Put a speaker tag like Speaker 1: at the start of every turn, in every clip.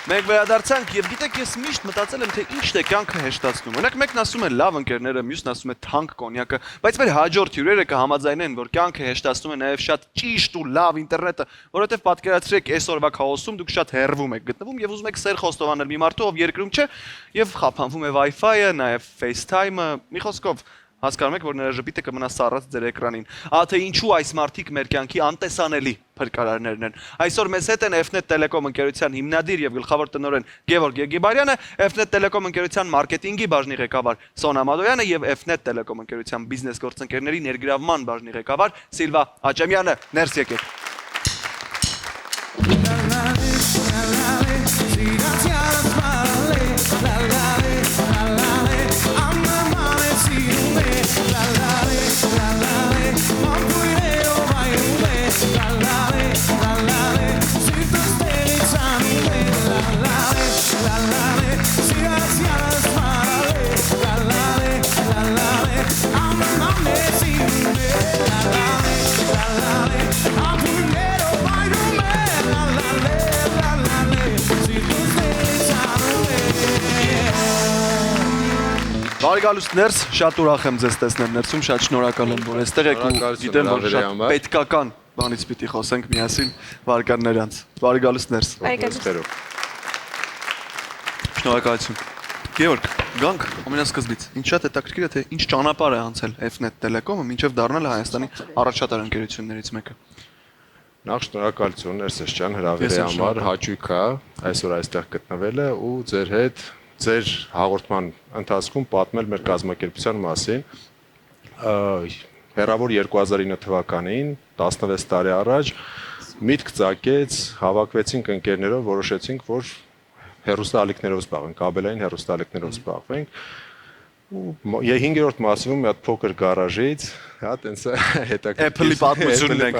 Speaker 1: Մենք վերադարձանք եւ գիտեք ես միշտ մտածել եմ թե ինչն է կյանքը հեշտացնում։ Օրինակ մեկն ասում է լավ ընկերները, մյուսն ասում է թանկ կոնյակը, բայց մեր հաջորդ հյուրերը կհամաձայնեն, որ կյանքը հեշտացնում է նաեւ շատ ճիշտ ու լավ ինտերնետը, որովհետեւ պատկերացրեք այսօրվա քաոսում դուք շատ հեռվում եք գտնվում եւ ուզում եք սեր խոստովանել մի մարդու, ով երկրում չէ եւ խափանվում է Wi-Fi-ը, նաեւ FaceTime-ը, մի խոսքով հասկանում եք, որ նրա ժպիտը կմնա սառած ձեր էկրանին։ Թե ինչու այս մարդիկ մեր կյանքի անտեսանելի փրկարարներն են։ Այսօր մեզ հետ են F-Net Telecom ընկերության հիմնադիր եւ գլխավոր տնօրեն Գևորգ Եգիբարյանը, F-Net Telecom ընկերության մարքեթինգի բաժնի ղեկավար Սոնա Մադոյանը եւ F-Net Telecom ընկերության բիզնես գործընկերների ներգրավման բաժնի ղեկավար Սիլվա Աճեմյանը։ Ներս եկեք։ Բարի գալուս ներս, շատ ուրախ եմ ձեզ տեսնել ներսում, շատ շնորհակալ եմ, որ այստեղ եք ու գիտեմ, որ շատ պետքական բանից պիտի խոսենք միասին վարկաններ անց։ Բարի գալուս ներս։ Շնորհակալություն։ Գևորգ, գանք ամենասկզբից։ Ինչ շատ հետաքրքիր է, թե ինչ ճանապարհ է անցել F-Net Telecom-ը մինչև դառնալ Հայաստանի առաջատար ընկերություններից մեկը։
Speaker 2: Նախ շնորհակալություն Ներսես ջան հրավերի համար, հաճույք է այսօր այստեղ գտնվելը ու ձեր հետ ձեր հաղորդման ընթացքում պատմել մեր կազմակերպության մասին։ Հեռավոր 2009 թվականին 16 տարի առաջ միտք ծագեց, հավաքվեցինք ընկերներով, որոշեցինք, որ հեռուստաալիքներով զբաղվենք, կաբելային հեռուստաալիքներով զբաղվենք։ Ու 5-րդ մասիվում մի հատ փոքր գարաժից, հա, տենց հետաքրքիր
Speaker 1: Apple-ի պատմությունն ենք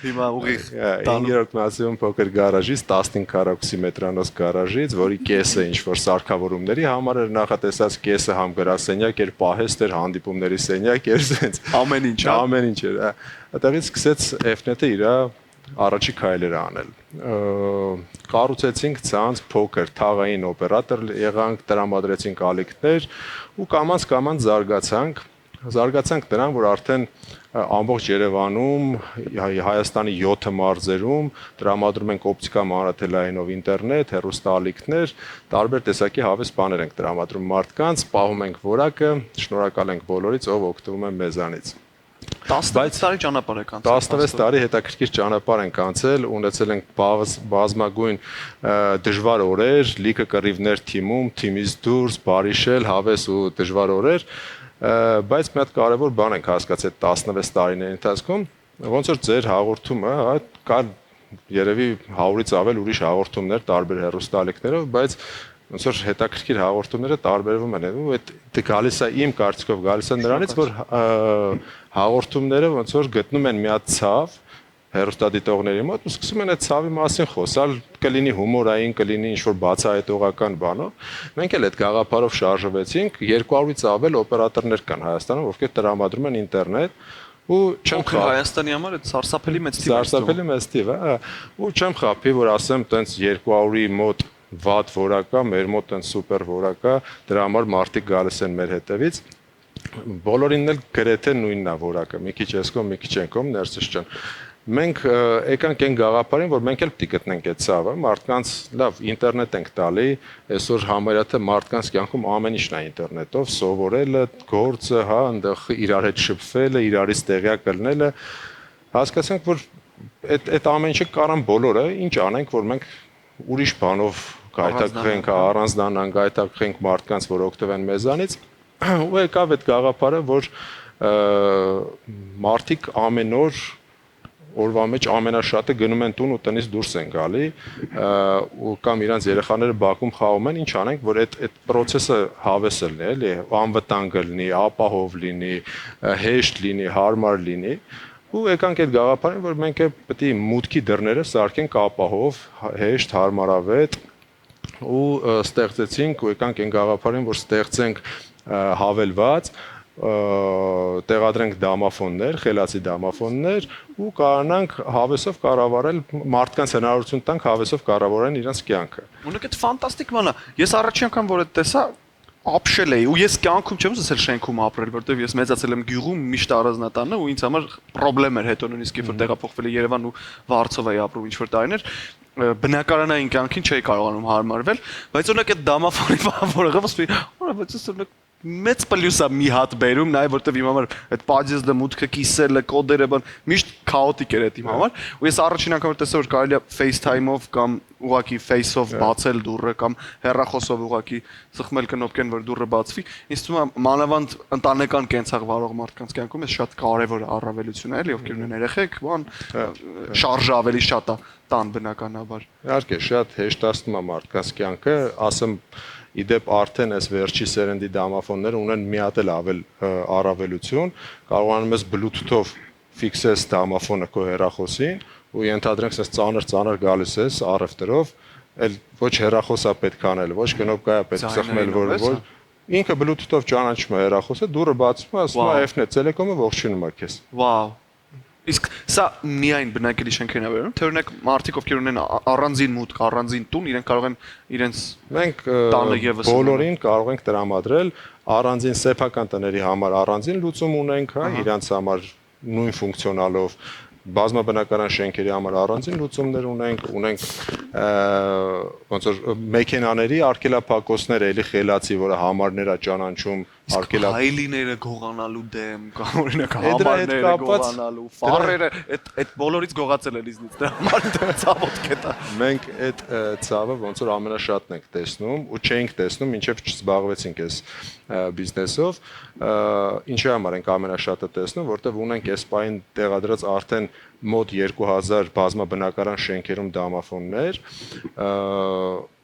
Speaker 1: հիմա ուղիղ
Speaker 2: 5-րդ մասիվում փոքր գարաժից 15 քառակուսի մետրանոց գարաժից, որի կեսը ինչ որ սարքավորումների համար էր նախատեսած, կեսը համ գրասենյակ էր, պահեստ էր, հանդիպումների սենյակ էր, սենց
Speaker 1: ամեն ինչ
Speaker 2: էր։ Այդտեղից սկսեց F-Net-ը իր առաջի քայլերը անել։ Կառուցեցինք ցանց փոքր թաղային օպերատոր եղանք, տրամադրեցինք ալիքներ ու կամաց զարգացանք նրան, որ արդեն ամբողջ Երևանում, Հայաստանի 7 մարզերում տրամադրում ենք օպտիկա մանրաթելայինով ինտերնետ, հեռուստաալիքներ, տարբեր տեսակի հավես բաներ ենք տրամադրում մարդկանց, պահում ենք որակը, շնորհակալ ենք բոլորից, ով օգտվում է մեզանից։
Speaker 1: 16 տարի ճանապարհ եք անցել։
Speaker 2: 16 տարի հետաքրքիր ճանապարհ ենք անցել, ունեցել ենք բազմագույն դժվար օրեր, լիքը կռիվներ թիմից դուրս, բարիշել, հավես ու դժվար օրեր, բայց մի հատ կարևոր բան ենք հասկացել 16 տարիների ընթացքում, ոնց որ ձեր հաղորդումը, կար երևի 100-ից ավել ուրիշ հաղորդումներ տարբեր հեռուստաալիքներով, բայց ոնց որ հետաքրքիր հաղորդումները տարբերվում են ու այդ գալիս է իմ կարծիքով գալիս է նրանից, որ հաղորդումները ոնց որ գտնում են մի հատ ցավ հեռուստադիտողների մոտ ու սկսում են այդ ցավի մասին խոսալ, կլինի հումորային, կլինի ինչ-որ բացահայտողական բանով։ Մենք էլ այդ գաղափարով շարժվեցինք, 200-ից ավել օպերատորներ կան Հայաստանում, ովքեր տրամադրում են ինտերնետ ու չեմ խափի
Speaker 1: Հայաստանի համար այդ սարսափելի մեծ թիվ է։
Speaker 2: Սարսափելի մեծ թիվ է, ու չեմ խափի, որ ասեմ, տենց 200-ի մոտ վատ որակա, մեր մոտ են սուպեր որակա, դրա համար մարդիկ գալիս են մեր հետևից։ Բոլորին էլ գրեթե նույնն է որակը, մի քիչ էսկոմ, մի քիչ ենկոմ, Ներսես ջան։ Մենք եկանք այն գաղափարին, որ մենք էլ պիտի գտնենք այդ ցավը, մարդկանց լավ ինտերնետ ենք տալի, այսօր համարյա թե մարդկանց կյանքում ամեն ինչն է ինտերնետով, սովորելը, գործը, հա, այնտեղ իրար հետ շփվելը, իրարից տեղյակ լինելը, հասկացանք, որ այդ ամեն ինչը կարան բոլորը, ինչ անենք, որ մենք ուրիշ բանով գայթակղենք, առանձնանանք, գայթակղենք մարդկանց, որ օգտվեն մեզանից, ու եկավ այդ գաղափարը, որ մարդիկ ամեն օր օրվա մեջ ամենաշատը գնում են տուն ու տնից դուրս են գալի ու կամ իրանց երեխաները բակում խաղում են, ինչ անենք, որ այդ process-ը հավես լինի, էլի, անվտանգ լինի, ապահով լինի, հեշտ լինի, հարմար լինի։ Ու եկանք այդ գաղափարին, որ մենք պետք է մուտքի դռները սարքենք ապահով, հեշտ, հարմարավետ ու ստեղծեցինք ու եկանք այն գաղափարին, որ ստեղծենք հավելված տեղադրենք դամաֆոններ, խելացի դամաֆոններ ու կարողանանք հավեսով կառավարել մարդկանց հնարավորություն տանք հավեսով կառավարեն իրենց կյանքը։
Speaker 1: Ունեք այդ ֆանտաստիկ բանը։ Ես առաջին անգամ որ այդ տեսա ապշել էի ու ես կյանքում չեմ ասել շենքում ապրել, որտեվ ես մեծացել եմ գյուղում միշտ առանձնատանը ու ինձ համար խնդրեմ էր հետո նույնիսկ երբ որ տեղափոխվել էի Երևան ու Վարշավա էի ապրում ինչ որ տարիներ բնակարանային կյանքին չէի կարողանում հարմարվել, բայց օրինակ այդ դամաֆոնի որը ղվսվի, որը բայց օրինակ մեծ պլյուսա մի հատ բերում, նաև որտեվ իմ համար այդ պատժեզը մուտքը կիսելը, կոդերը բան միշտ քաոտիկ էր այդ իմ համար, ու ես առաջին անգամ տեսա որ կարելի է FaceTime-ով կամ ուղակի face-ով բացել դուռը կամ հեռախոսով ուղակի ծխմել կնոպկեն որ դուռը բացվի, ինձ թվում է մանավանդ ընտանեկան կենցաղ վարող մարդկանց կյանքում էս շատ կարևոր առավելություն է, էլի, ովքեր ունեն երեխեք, բան շարժը ավելի շատ է տան բնականաբար։
Speaker 2: Իհարկե, շատ հեշտացնում է մարդկանց կյանքը, ասեմ իդեպ արդեն այս վերջի սերնդի դամաֆոնները ունեն մի հատ էլ ավել առավելություն, կարողանում ես Bluetooth-ով ֆիքսես դամաֆոնը քո հեռախոսին ու ենթադրենք ասես ծանր գալիս ես առևտրով, էլ ոչ հեռախոսա պետք անել, ոչ կնոպկա է պետք ծխմել, որ ինքը Bluetooth-ով ճանաչում է հեռախոսը, դուռը բացվում է, ասում է F-net Telecom-ը ողջունում է քեզ։
Speaker 1: Վաու։ Իսկ սա միայն բնակելի շենքերն է վերում, թե օրինակ մարդիկ ովքեր ունեն առանձին մուտք, առանձին տուն, իրենք կարող են իրենց
Speaker 2: մենք
Speaker 1: տանը եւս
Speaker 2: բոլորին կարող ենք տրամադրել առանձին սեփական տների համար առանձին լուծում ունենք, հա, իրանց համար նույն ֆունկցիոնալով բազմաբնակարան շենքերի համար առանձին լուծումներ ունենք ոնց որ մեքենաների արգելափակոցներ էլի խելացի, որը համարներ է ճանաչում
Speaker 1: հայլիները գողանալու դեմ, կամ օրինակ համարները գողանալու, ֆարերը, այդ բոլորից գողացել է իզնից, դրա համար ցավոտ կետա։
Speaker 2: Մենք այդ ցավը ոնց որ ամենաշատն ենք տեսնում ու չենք տեսնում, մինչև չզբաղվեցինք այս բիզնեսով, ինչի համար ենք ամենաշատը տեսնում, որտեղ ունենք այս պայն տեղադրած արդեն մոտ 2000 բազմաբնակարան շենքերում դամաֆոններ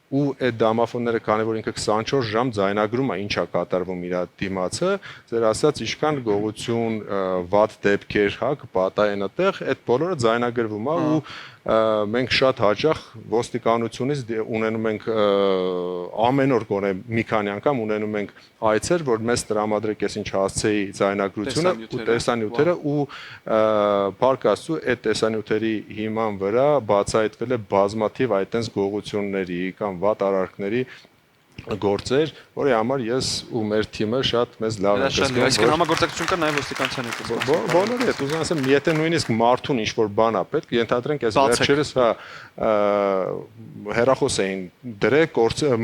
Speaker 2: ու այդ դամաֆոնները քանի որ ինքը 24 ժամ ձայնագրում է ինչա կատարվում իր դիմացը, ձեր ասած ինչքան գողություն, վատ դեպքեր, հա, կպատահեն այդտեղ, այդ բոլորը ձայնագրվում է ու մենք շատ հաճախ ոստիկանությունից ունենում ենք ամեն օր գոնե մի քանի անգամ ունենում ենք այցեր, որ մեզ տրամադրեք ես ինչ հասցեի ձայնագրությունը ու տեսանյութերը ու փառք Աստծո այդ տեսանյութերի հիման վրա բացահայտվել է բազմաթիվ այդտենց գողությունների կամ վատ արարքների գործեր, որի համար ես ու մեր թիմը շատ մեզ լավ ենք զգում։
Speaker 1: Այսինքն համագործակցություն կա նաև ոստիկանության հետ։
Speaker 2: Բոլորի հետ ուզում ասեմ, եթե նույնիսկ մարդուն ինչ որ բան է պետք, ենթադրենք այս վերջերս հեռախոս էին դրել,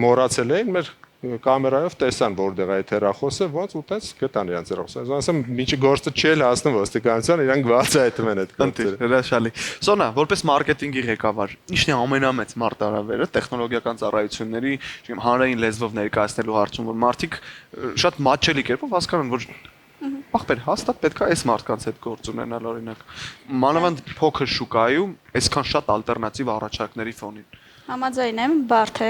Speaker 2: մոռացել էին, մեր կամերայով տեսան որտեղ է այդ հեռախոսը, ոնց ու տես գտան իրանց հեռախոսը։ Ուզում ասեմ, ինչի գործը չէ լացնում ոստիկանության, իրանք բացահայտում են այդ գործերը։
Speaker 1: Հրաշալի։ Սոնա, որպես մարքեթինգի ղեկավար, ի՞նչն է ամենամեծ մարտահրավերը տեխնոլոգիական ծառայությունների, չգիտեմ, հանրային լեզվով ներկայացնելու հարցում, որ մարդիկ շատ մատչելի կերպով հասկանան, որ ախպեր հաստատ պետք է այս մարդկանց հետ գործ ունենալ օրինակ։ Մանավանդ փոքր շուկայում այսքան շատ ալտերնատիվ առաջարկների ֆոնին։
Speaker 3: Համաձայն եմ, բարդ է,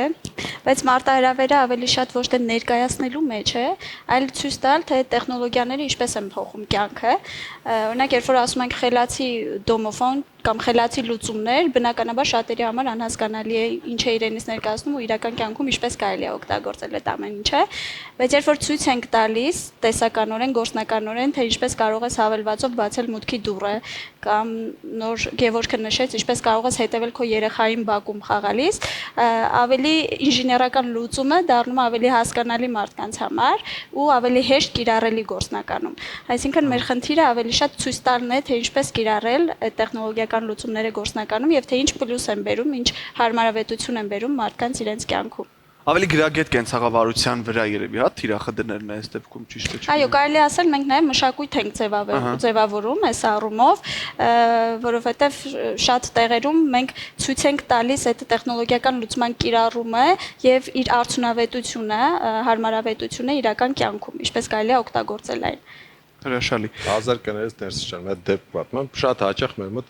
Speaker 3: բայց մարտահրավերը ավելի շատ ոչ թե ներկայացնելու մեջ է, այլ ցույց տալ, թե տեխնոլոգիաները ինչպես են փոխում կյանքը։ Օրինակ, երբ որ ասում ենք խելացի դոմոֆոն կամ խելացի լուծումներ, բնականաբար շատերի համար անհասկանալի է ինչ է իրենից ներկայացնում ու իրական կյանքում ինչպես կարելի է օգտագործել այդ ամեն ինչը, բայց երբ որ ցույց ենք տալիս տեսականորեն, գործնականորեն, թե ինչպես կարող ես հավելվածով բացել մուտքի դուռը կամ նոր Գևորգը նշեց, ինչպես կարող ես հետևել քո երեխային բակում խաղալիս, ավելի ինժեներական լուծումը դառնում ավելի հասկանալի մարդկանց համար ու ավելի հեշտ կիրառելի գործնականում։ Այսինքն մեր խնդիրը ավելի շատ ցույց տալն է, թե ինչպես կիրառել այդ տեխնոլոգիական լուծումները գործնականում եւ թե ինչ պլյուս են բերում, ինչ հարմարավետություն են բերում մարդկանց իրենց կյանքում։
Speaker 1: Ավելի գրագետ կենցաղավարության վրա երևի, հա, թիրախը դներն է այս դեպքում ճիշտ է։
Speaker 3: Այո, կարելի ասել մենք նաև մշակույթ ենք ձևավորում այս առումով, որովհետև շատ տեղերում մենք ցույց ենք տալիս այդ տեխնոլոգիական լուծման կիրառումը եւ իր արդյունավետությունը, հարմարավետությունը իրական կյանքում, ինչպես կարելի է օգտագործել այն։
Speaker 1: Հրաշալի։
Speaker 2: 1000 կներից ներս չան, այդ դեպք պատմեմ, շատ հաճախ մեր մոտ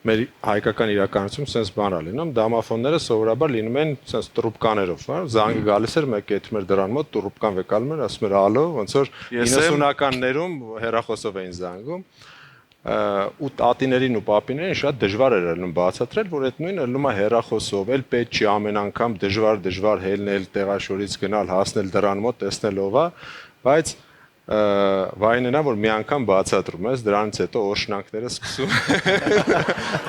Speaker 2: մեր հայկական իրականությունում sense բան է լինում, դամաֆոնները սովորաբար լինում են sense տրուբկաներով, հա, զանգը գալիս էր, մեկը եթում էր դրան մոտ, տրուբկան վեկալում էր, ասում էր ալո, ոնց որ 90-ականներում հեռախոսով էին զանգում, ու տատիներին ու պապիներին շատ դժվար էր ելնում բացատրել, որ այդ նույնը ելնում է հեռախոսով, էլ պետք չի ամեն անգամ դժվար հելնել, տեղաշորից գնալ, հասնել դրան մոտ, տեսնել ով է, բայց Վայնենա որ մի անգամ բացատրում ես, դրանից հետո օրշնակները սկսում։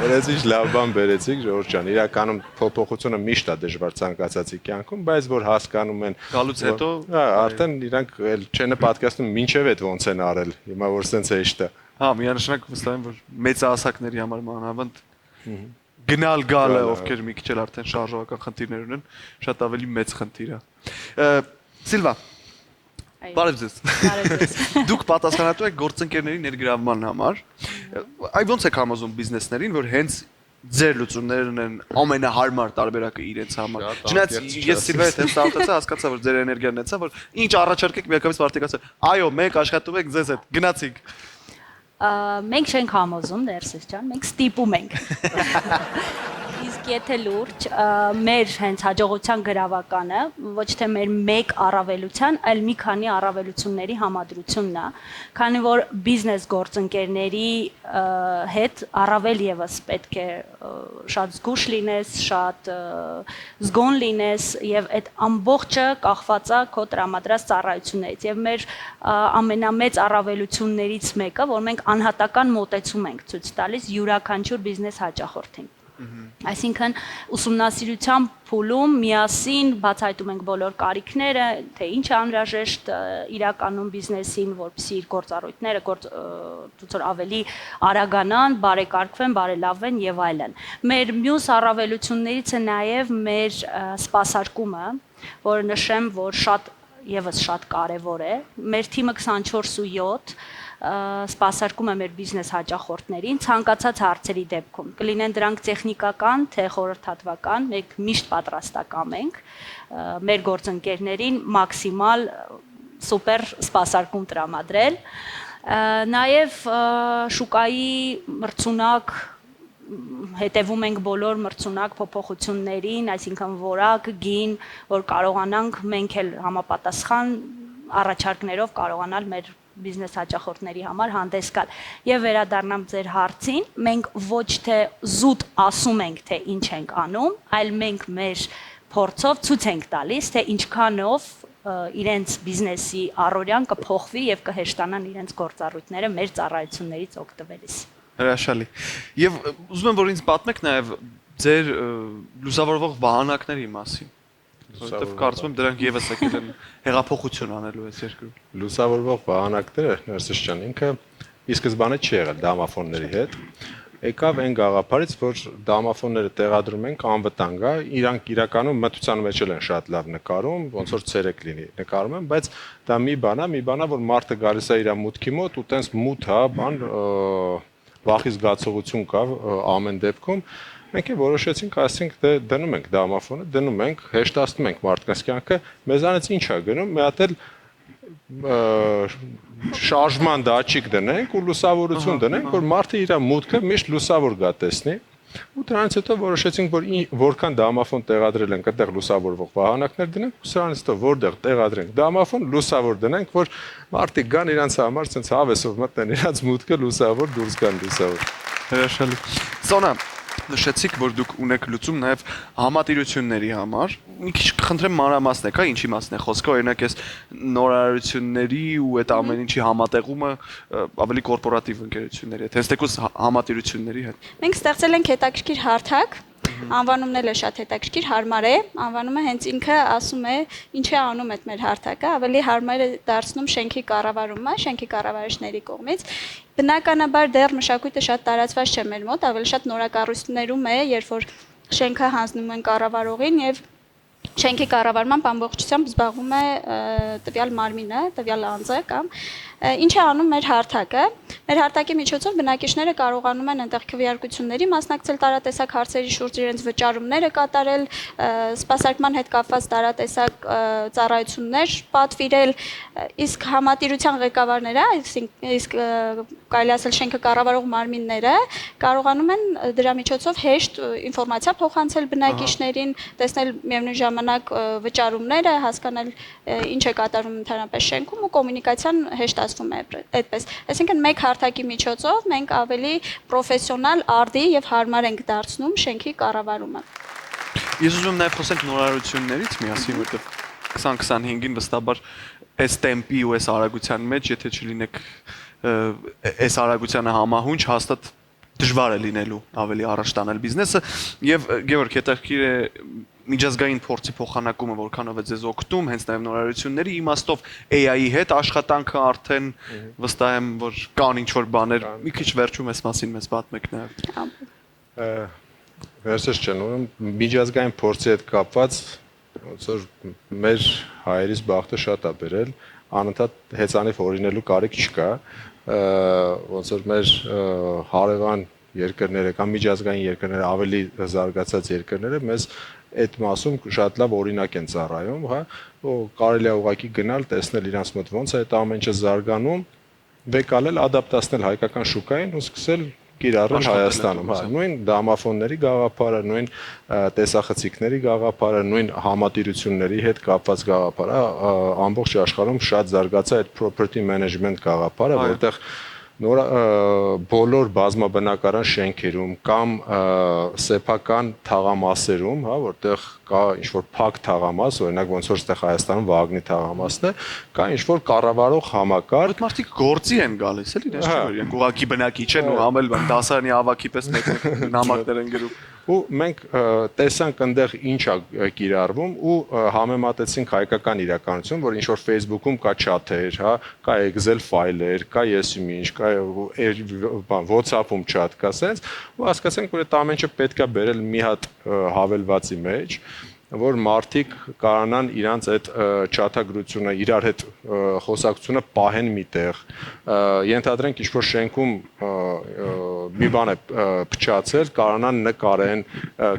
Speaker 2: Որեցի լավ բան բերեցիք, Ժորժ ջան, իրականում փոփոխությունը միշտ է դժվար ցանկացածի կյանքում, բայց որ հասկանում են
Speaker 1: Գալուց հետո
Speaker 2: արդեն իրանք չեն պատկերացնում ինչև այդ ոնց են արել։ Հիմա որ սենց հեշտ է։
Speaker 1: հա, միանշանակ վստահ եմ, որ մեծահասակների համար մանավանդ գնալ գալը, ովքեր մի քիչ էլ արդեն շարժողական խնդիրներ ունեն, շատ ավելի մեծ խնդիր է։ Սիլվա, բարև ձեզ։ Դուք պատասխանատու եք գործընկերների ներգրավման համար։ Այ ոնց եք համոզում բիզնեսներին, որ հենց ձեր լուծումներն են ամենահարմար տարբերակը իրենց համար։ Չնայած ես Սիլվայի հետ հենց ստացա, հասկացա, որ ձեր էներգիան նեցա, որ ինչ առաջարկեք, միակամից մարդիկ ասեն, այո, մենք աշխատում ենք ձեզ հետ, գնացիք։
Speaker 4: Մենք չենք համոզում, Ներսես ջան, մենք ստիպում ենք։ Իսկ եթե լուրջ, մեր հենց հաջողության գրավականը ոչ թե մեր մեկ առավելության, այլ մի քանի առավելությունների համադրությունն է, քանի որ բիզնես գործընկերների հետ առավել եւս պետք է շատ զգուշ լինես, շատ զգոն լինես եւ այդ ամբողջը կախված է քո տրամադրած ծառայություններից եւ մեր ամենամեծ առավելություններից մեկը, որ մենք անհատական մոտեցում ենք ցույց տալիս յուրաքանչյուր բիզնես հաճախորդին։ Այսինքն ուսումնասիրության փուլում միասին բացահայտում ենք բոլոր կարիքները, թե ինչ է անհրաժեշտ իրականում բիզնեսին, որպեսզի իր գործառույթները ցույց ավելի արագանան, բարեկարգվեն, բարելավվեն եւ այլն։ Մեր մյուս առավելություններից է նաեւ մեր սպասարկումը, որը նշեմ, որ շատ կարևոր է։ Մեր թիմը 24/7 սպասարկում է մեր բիզնես հաճախորդներին ցանկացած հարցերի դեպքում։ Կլինեն դրանք տեխնիկական, թե խորհրդատվական, մենք միշտ պատրաստական ենք մեր գործընկերներին մաքսիմալ սուպեր սպասարկում տրամադրել։ Նաև շուկայի մրցունակ հետևում ենք բոլոր մրցունակ փոփոխություններին, այսինքն որակ, գին, որ կարողանանք մենք էլ համապատասխան առաջարկներով կարողանալ մեր բիզնես հաճախորդների համար հանդես գալ։ Եվ վերադառնամ ձեր հարցին, մենք ոչ թե զուտ ասում ենք, թե ինչ ենք անում, այլ մենք մեր փորձով ցույց ենք տալիս, թե ինչքանով իրենց բիզնեսի առօրյան կփոխվի եւ կհեշտանան իրենց գործառույթները մեր ծառայություններից օգտվելիս։
Speaker 1: Հրաշալի։ Եվ ուզում եմ որ ինձ պատմեք նաև ձեր լուսավորվող վահանակների մասին, որովհետև կարծում եմ դրանք եւս եկել են հեղափոխություն անելու այս երկրում։
Speaker 2: Լուսավորվող վահանակները Ներսես ջան ինքը ի սկզբանե չի եղել դամաֆոնների հետ։ Եկավ այն գաղափարից, որ դամաֆոնները տեղադրում ենք անվտանգ է, իրանք իրականում մթության մեջ են շատ լավ նկարում, ոնց որ ցերեկ լինի նկարում են, բայց դա մի բան է, որ մարդը գալիս է իր մուտքի մոտ ու տենց մութ է, բան վախի զգացողություն կա ամեն դեպքում, մենք որոշեցինք, ասենք դե դնում ենք դամաֆոնը, դնում ենք, հեշտացնում ենք մարդկանց կյանքը, մեզանից ինչ է գնում, մի հատ էլ շարժման դաչիկ դնենք ու լուսավորություն դնենք, որ մարդը իր մուտքը միշտ լուսավոր գա տեսնի։ Ու դրանից հետո որոշեցինք, որ որքան դամաֆոն տեղադրել ենք, այդտեղ լուսավորվող վահանակներ դնենք, ու սրանից հետո որտեղ տեղադրենք դամաֆոն, լուսավոր դնենք, որ մարդիկ գան իրանց համար ցենց հավեսով մտնեն իրանց մուտքը լուսավոր դուրս գան լուսավոր։
Speaker 1: Հրաշալի։ Սոնա, նշեցիք, որ դուք ունեք լուծում նաև համատիրությունների համար։ Մի քիչ կխնդրեմ մանրամասնեք, հա, ինչի մասն է խոսքը, օրինակ այս նորարարությունների ու այդ ամեն ինչի համատեղումը ավելի կորպորատիվ ընկերությունների հետ, հենց թեկուզ համատիրությունների հետ։
Speaker 3: Մենք ստեղծել ենք հետաքրքիր հարթակ, անվանումն էլ է շատ հետաքրքիր, հարմար է, անվանումը հենց ինքը ասում է ինչ է անում այդ մեր հարթակը, ավելի հարմար է դարձնում շենքի կառավարումը, շենքի կառավարիչների կողմից։ Բնականաբար դեռ մշակույթը շատ տարածված չէ մեր մոտ, ավելի շատ նորակառույցներում է, երբ որ շենքը հանձնում են կառավարողին եւ շենքի կառավարման ամբողջությամբ զբաղվում է տվյալ մարմինը, տվյալ անձը կամ ինչ է անում մեր հարթակը։ Մեր հարթակի միջոցով բնակիչները կարողանում են այնտեղ քվեարկությունների մասնակցել, տարատեսակ հարցերի շուրջ իրենց վճարումները կատարել, սպասարկման հետ կապված տարատեսակ ծառայություններ պատվիրել, իսկ համատիրության ղեկավարները, իսկ կարելի ասել շենքը կառավարող մարմինները կարողանում են դրա միջոցով հեշտ ինֆորմացիա փոխանցել բնակիչներին, տեսնել միևնույն ժամանակ վճարումները, հասկանալ ինչ է կատարվում ընդհանրապես շենքում ու կոմունիկացիան հեշտացվում է այդպես։ Այսինքն մեկ հարթակի միջոցով մենք ավելի պրոֆեսիոնալ, արդի եւ հարմար ենք դարձնում շենքի կառավարումը։
Speaker 1: Ես ուզում եմ նաև խոսենք նորարարություններից միասին, որտեղ 2025-ին վստահաբար այս տեմպի ու այս արագության մեջ, եթե չլինեք այս արագությանը համահունչ, հաստատ դժվար է լինելու ավելի առաջ տանել բիզնեսը եւ Գևորգ հետաքրքիր է միջազգային փորձի փոխանակումը որքանով է ձեզ օգնում հենց նաեւ նորարարությունների իմաստով AI-ի հետ աշխատանքը արդեն վստահ եմ որ կան ինչ որ բաներ մի քիչ վերջում այս մասին մեզ պատմեք նաեւ
Speaker 2: Վերջերս չեն ուրեմն միջազգային փորձի հետ կապված ոնց որ մեր հայերից բախտը շատ է բերել անընդհատ հեծանիվ օրինելու կարիք չկա ոնց որ մեր հարևան երկրները կամ միջազգային երկրները ավելի զարգացած երկրները մեզ այդ մասում շատ լավ օրինակ են ծառայում, հա, ու կարելի է ուղղակի գնալ, տեսնել իրանց մոտ ոնց է այդ ամեն ինչը զարգանում, վեկալել, ադապտացնել հայկական շուկային ու սկսել կիրառել Հայաստանում, հա, նույն դամաֆոնների գաղափարը, նույն տեսախցիկների գաղափարը, նույն համատիրությունների հետ կապված գաղափարը, ամբողջ աշխարհում շատ զարգացա այդ property management գաղափարը, որտեղ բոլոր բազմաբնակարան շենքերում կամ սեփական թաղամասերում, հա, որտեղ կա ինչ-որ փակ թաղամաս, օրինակ ոնց որ այստեղ Հայաստանում Վագնի թաղամասն է, կա ինչ-որ կառավարող համակարգ։
Speaker 1: Այդ մարդիկ գործի են գալիս, էլի, դες չէ՞ որ իրենք ուղակի բնակիչ են ու ամել բան դասարանի ավակի պես մեկ նամակներ են գրում։
Speaker 2: Ու մենք տեսանք այնտեղ ինչ է կիրառվում ու համեմատեցինք հայկական իրականություն, որ ինչ որ Facebook-ում կա չաթեր, հա, կա Excel ֆայլեր, կա եսիմի ինչ, կա WhatsApp-ում չաթ կա սենց, ու հասկացանք, որ այդ ամեն ինչը պետքա բերել մի հատ հավելվածի մեջ, որ մարդիկ կարողանան իրանց այդ չաթագրությունը, իրար հետ խոսակցությունը պահեն միտեղ, ենթադրենք ինչ-որ շենքում մի բան է փչացել, կարողանան նկարեն,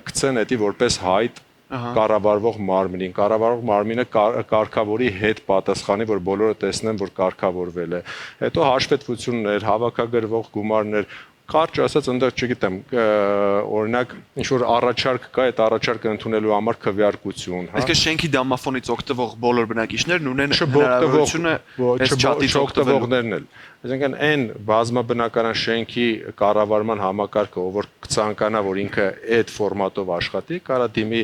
Speaker 2: գցեն էդի որպես հայտ կառավարվող մարմնին, կառավարվող մարմինը կարգավորի հետ պատասխանի, որ բոլորը տեսնեն, որ կարգավորվել է։ Հետո հաշվետվություններ, հավաքագրվող գումարներ Կարճ ասած այնտեղ չգիտեմ, օրինակ ինչ որ առաջարկ կա, այդ առաջարկը ընդունելու համար քվեարկություն, հա։
Speaker 1: Այսինքն շենքի դամաֆոնից օգտվող բոլոր բնակիչներն ունեն հնարավորությունը այս չաթից
Speaker 2: օգտվողներն էլ։ Այսինքն այն բազմաբնակարան շենքի կառավարման համակարգը, ով որ կցանկանա, որ ինքը այդ ֆորմատով աշխատի, կարա դիմի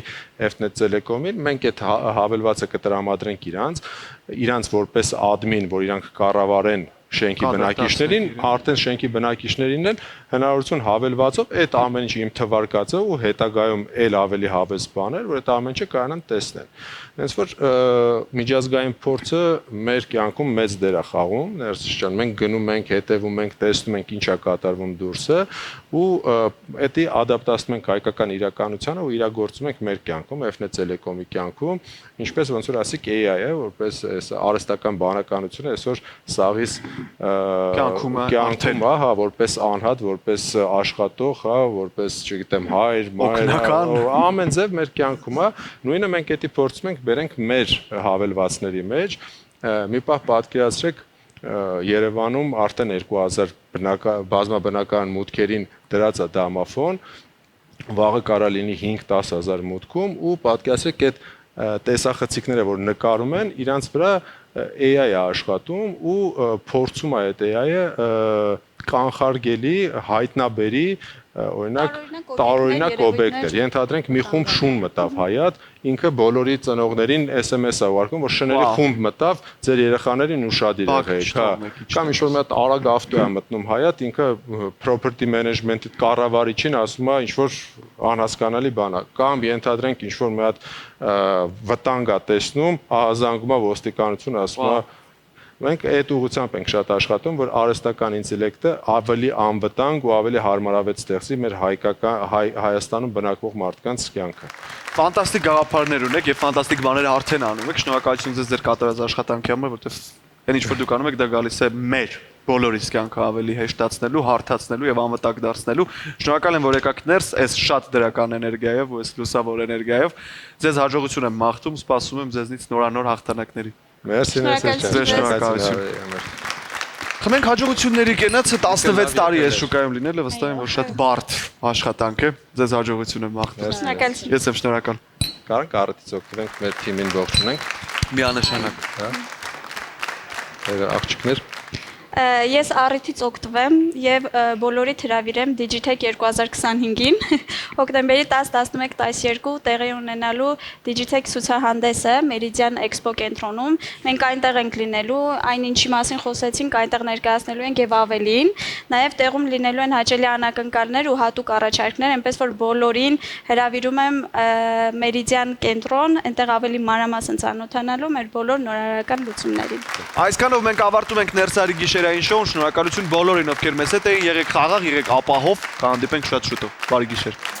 Speaker 2: Fnet Telecom-ին, մենք այդ հավելվածը կտրամադրենք իրանց որպես admin, որ իրանք կառավարեն շենքի բնակիչներին, արդեն շենքի բնակիչներին են հնարավորություն հավելվածով այդ ամեն ինչը իմ թվարկածը ու հետագայում էլ ավելի հավես բաներ, որ այդ ամեն ինչը կարողանան տեսնել։ Հենց որ միջազգային փորձը մեր կյանքում մեծ դեր է խաղում, ներսից ջան, մենք գնում ենք, հետևում ենք, տեսնում ենք ինչ է կատարվում դուրսը ու էդի ադապտացնում ենք հայկական իրականությանը ու իրագործում ենք մեր կյանքում, Fnet Telecom-ի կյանքում, ինչպես ոնց որ ասիկ AI-ը, որպես այս արհեստական բանականությունը այսօր սաղից կյանքում, հա, որպես անհատ, որպես աշխատող, հա, որպես, չգիտեմ, հայր, մայր, ամեն ձև մեր կյանքում, հա, նույնը մենք էդի փորձում ենք բերենք մեր հավելվածների մեջ, մի պահ պատկերացրեք Երևանում արդեն 2000 բազմաբնակարան մուտքերին դրած է դամաֆոն, վաղը կարա լինի 5-10 հազար մուտքում ու պատկերացրեք այդ տեսախցիկները, որ նկարում են, իրանց վրա AI է աշխատում ու փորձում է այդ AI-ը կանխարգելի հայտնաբերի օրինակ տարօրինակ օբյեկտներ։ Ենթադրենք մի խումբ շուն մտավ հայատ, ինքը բոլորի ծնողներին SMS է ուղարկում, որ շների խումբ մտավ, ձեր երեխաներին ուշադիր եղեք, հա։ Կամ ինչ-որ մի հատ արագ ավտո է մտնում հայատ, ինքը property management-ի կառավարիչին ասում է ինչ-որ անհասկանալի բան է։ Կամ ենթադրենք ինչ-որ մի հատ վտանգ է տեսնում, ահազանգում է ոստիկանությունը, ասում է Մենք այդ ուղղությամբ ենք շատ աշխատում, որ արհեստական ինտելեկտը ավելի անվտանգ ու ավելի հարմարավետ ստեղծի մեր Հայաստանում բնակվող մարդկանց կյանքը։
Speaker 1: Ֆանտաստիկ գաղափարներ ունեք եւ ֆանտաստիկ բաներ արդեն անում եք։ Շնորհակալություն ձեզ ձեր կատարած աշխատանքի համար, որովհետեւ այն ինչ որ դուք անում եք, դա գալիս է մեր բոլորիս կյանքը ավելի հեշտացնելու, հարթացնելու եւ անվտանգ դարձնելու։ Շնորհակալ եմ, որ եկաք ներս այս շատ դրական էներգիայով ու այս լուսավոր էներգիայով։ Ձեզ հաջողություն եմ մաղթում, սպասում եմ ձեզնից նորանոր հաղթանակների։
Speaker 2: Մերսի,
Speaker 1: շնորհակալություն։ Խմենք հաջողությունների կենացը 16 տարի է շուկայում լինելը, վստահ եմ, որ շատ բարդ աշխատանք է։ Ձեզ հաջողություն եմ մաղթում։
Speaker 3: Շնորհակալություն։
Speaker 1: Ես եմ շնորհակալ։
Speaker 2: Կարանք առիթից օգտվենք, մեր թիմին ողջունենք։
Speaker 1: Միանշանակ։
Speaker 2: Հա։ Աղջիկներ
Speaker 3: Ես առիթից օգտվեմ եւ բոլորիդ հրավիրեմ Digitech 2025-ին հոկտեմբերի 10-11-12 տեղի ունենալու Digitech ցուցահանդեսը Meridian Expo կենտրոնում։ Մենք այնտեղ ենք լինելու, այն ինչի մասին խոսեցինք, այնտեղ ներկայացնելու ենք եւ ավելին։ Նաեւ տեղում լինելու են հաճելի անակնկալներ ու հատուկ առաջարկներ, այնպես որ բոլորին հրավիրում եմ Meridian կենտրոն, այնտեղ ավելի մանրամասն ծանոթանալու մեր բոլոր նորարարական լուծումներին։
Speaker 1: Այսքանով մենք ավարտում ենք Ներսարի գիշերային շոուն։ Շնորհակալություն բոլորին, ովքեր մեզ հետ էին։ Եղեք խաղաղ, եղեք ապահով, կհանդիպենք շատ շուտով։ Բարի գիշեր։